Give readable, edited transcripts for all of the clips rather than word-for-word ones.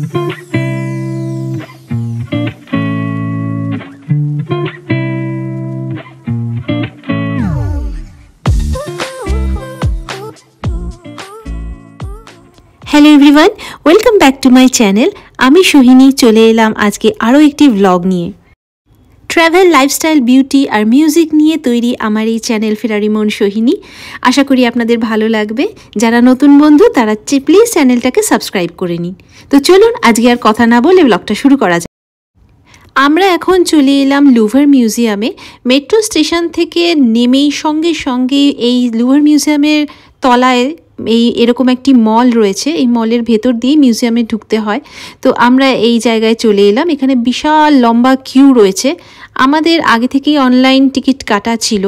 Hello everyone, welcome back to my channel. আমি সোহিনী চলে এলাম আজকে আরও একটি ভ্লগ নিয়ে। ট্রাভেল, লাইফস্টাইল, বিউটি আর মিউজিক নিয়ে তৈরি আমার এই চ্যানেল ফেরারি মন সোহিনী। আশা করি আপনাদের ভালো লাগবে। যারা নতুন বন্ধু তারা প্লিজ চ্যানেলটাকে সাবস্ক্রাইব করে নিন। তো চলুন আজকে আর কথা না বলে ব্লগটা শুরু করা যায়। আমরা এখন চলে এলাম লুভার মিউজিয়ামে। মেট্রো স্টেশন থেকে নেমেই সঙ্গে সঙ্গে এই লুভার মিউজিয়ামের তলায় এরকম একটি মল রয়েছে। এই মলের ভেতর দিয়ে মিউজিয়ামে ঢুকতে হয়। তো আমরা এই জায়গায় চলে এলাম। এখানে বিশাল লম্বা কিউ রয়েছে। আমাদের আগে থেকেই অনলাইন টিকিট কাটা ছিল,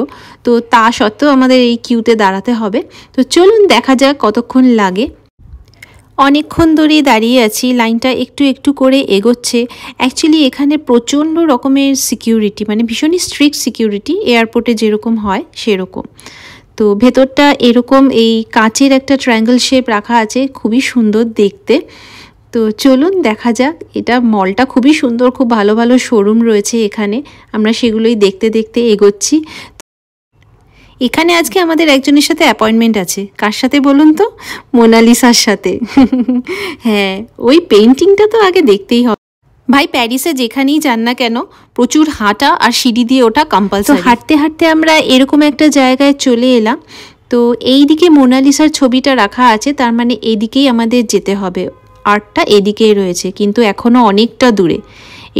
তো তা সত্ত্বেও আমাদের এই কিউতে দাঁড়াতে হবে। তো চলুন দেখা যাক কতক্ষণ লাগে। অনেকক্ষণ ধরে দাঁড়িয়ে আছি, লাইনটা একটু একটু করে এগোচ্ছে। অ্যাকচুয়ালি এখানে প্রচণ্ড রকমের সিকিউরিটি, মানে ভীষণই স্ট্রিক্ট সিকিউরিটি, এয়ারপোর্টে যেরকম হয় সেরকম। তো ভেতরটা এরকম এই কাঁচের একটা ট্রায়াঙ্গেল শেপ রাখা আছে, খুবই সুন্দর দেখতে। তো চলুন দেখা যাক। এটা মলটা খুবই সুন্দর, খুব ভালো ভালো শোরুম রয়েছে এখানে। আমরা সেগুলোই দেখতে দেখতে এগোচ্ছি। এখানে আজকে আমাদের একজনের সাথে অ্যাপয়েন্টমেন্ট আছে। কার সাথে বলুন তো? মোনালিসার সাথে। হ্যাঁ, ওই পেইন্টিংটা তো আগে দেখতেই হবে। ভাই, প্যারিসে যেখানেই যান না কেন প্রচুর হাঁটা আর সিঁড়ি দিয়ে ওঠা কম্পালসারি। তো হাঁটতে হাঁটতে আমরা এরকম একটা জায়গায় চলে এলাম। তো এই দিকে মোনালিসার ছবিটা রাখা আছে, তার মানে এদিকেই আমাদের যেতে হবে। আর্টটা এদিকেই রয়েছে, কিন্তু এখনও অনেকটা দূরে।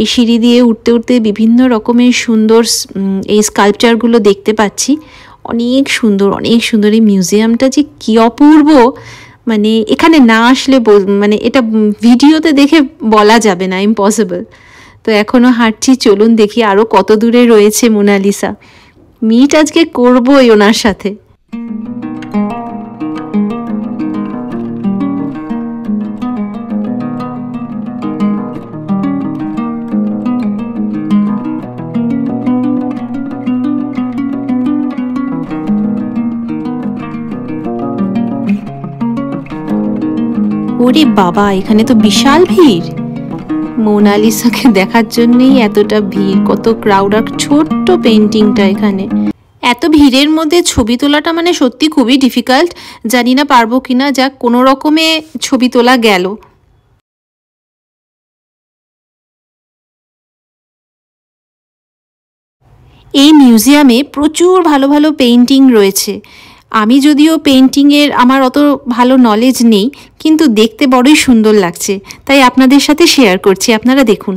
এই সিঁড়ি দিয়ে উঠতে উঠতে বিভিন্ন রকমের সুন্দর এই স্কাল্পচারগুলো দেখতে পাচ্ছি। অনেক সুন্দর, অনেক সুন্দর। এই মিউজিয়ামটা যে কী অপূর্ব, মানে এখানে না আসলে মানে এটা ভিডিওতে দেখে বলা যাবে না, ইম্পসিবল। তো এখনও হাঁটছি, চলুন দেখি আরও কত দূরে রয়েছে মোনালিসা। মিট আজকে করবোই ওনার সাথে। ওরে বাবা, এখানে তো বিশাল ভিড়। মোনালিসাকে দেখার জন্যই এতটা ভিড়, কত ক্রাউড। আর ছোট্ট পেইন্টিংটা এখানে। এত ভিড়ের মধ্যে ছবি তোলাটা মানে সত্যি খুবই ডিফিকাল্ট। জানি না পারবো কিনা, যাক কোনো রকমে ছবি তোলা গেল। এই মিউজিয়ামে প্রচুর ভালো ভালো পেইন্টিং রয়েছে। আমি যদিও পেইন্টিংয়ের আমার অত ভালো নলেজ নেই, কিন্তু দেখতে বড়ই সুন্দর লাগছে, তাই আপনাদের সাথে শেয়ার করছি। আপনারা দেখুন।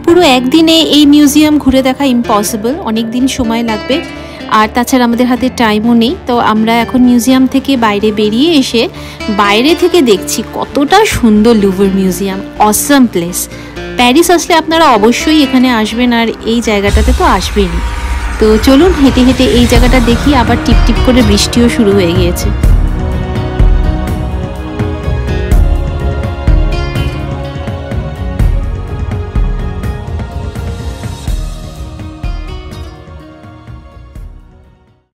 পুরো একদিনে এই মিউজিয়াম ঘুরে দেখা ইম্পসিবল, অনেক দিন সময় লাগবে। আর তাছাড়া আমাদের হাতে টাইমও নেই। তো আমরা এখন মিউজিয়াম থেকে বাইরে বেরিয়ে এসে বাইরে থেকে দেখছি কতটা সুন্দর Louvre museum. Awesome place. Paris আসলে আপনারা অবশ্যই এখানে আসবেন, আর এই জায়গাটাতে তো আসবেনই। তো চলুন হেঁটে হেঁটে এই জায়গাটা দেখি। আবার টিপ টিপ করে বৃষ্টিও শুরু হয়ে গিয়েছে।